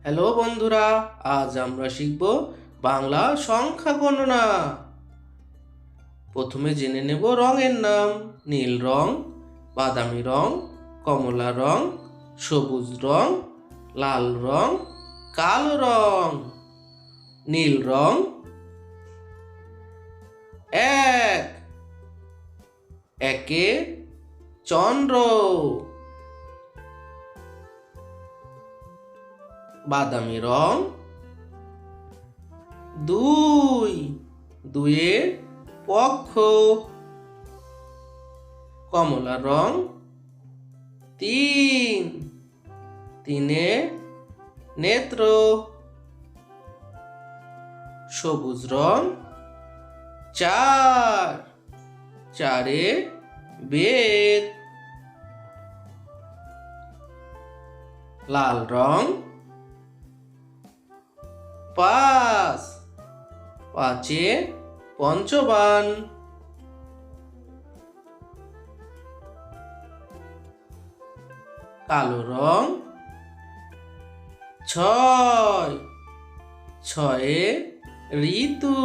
Hello বন্ধুরা, আজ আমরা শিখব বাংলা সংখ্যা গণনা। প্রথমে জেনে নেব রঙের নাম। নীল রং, বাদামি রং, কমলা রং, সবুজ রং, লাল রং, কালো রং। নীল রং এক, একে চন্দ্র। বাদামি রং দুই, দুয়ে পক্ষ। কমলা রং তিন, তিনে নেত্র। সবুজ রং চার, চারে বেদ। লাল রং পাঁচ, পাঁচে পঞ্চবান। কালো রং ছয়, ছয়ে ঋতু।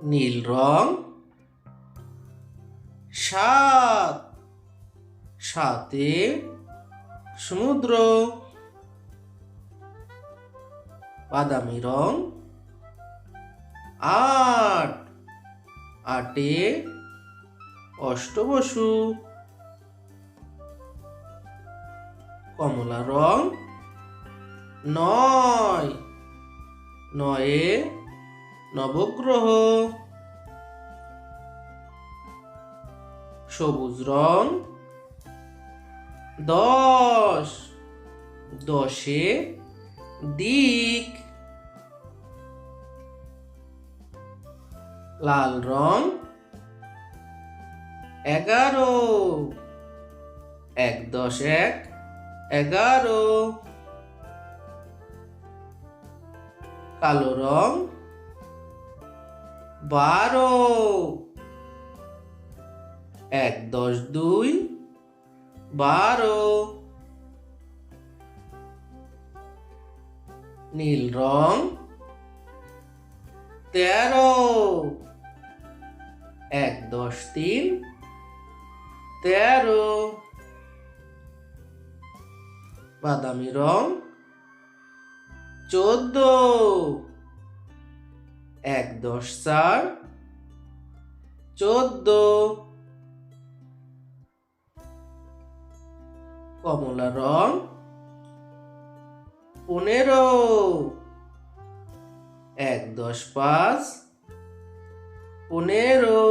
নীল রং সাত, সাতে সমুদ্র। বাদামি রং আট, আটে অষ্টবসু। কমলা রং নয়, নয়ে নবগ্রহ। সবুজ রং দশ, দশে দিক। লাল রং এগারো, এক দশ এক এগারো। কালো রং বারো, এক দশ দুই বারো। নীল রং তেরো, এক দশ তিন তেরো। বাদামি রং চোদ্দ, এক দশ চার চোদ্দ। কমলা রং পনেরো, এক দশ পাঁচ পনেরো।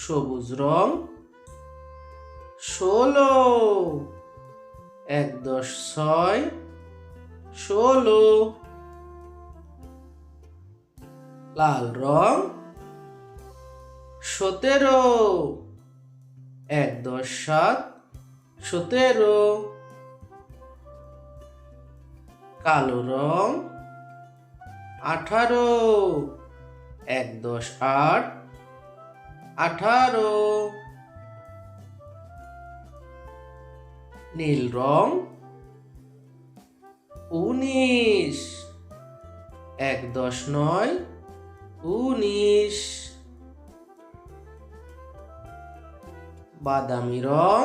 সবুজ রং ষোলো, এক দশ ছয় ষোলো। লাল রং সতেরো, এক দশ সাত সতেরো। কালো রং আঠারো, এক দশ আট আঠারো। নীল রং উনিশ, এক দশ নয় উনিশ। বাদামি রং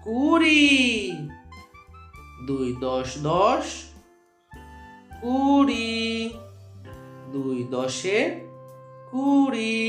কুড়ি, দুই দশ দশ কুড়ি। দুই দশে কুড়ি।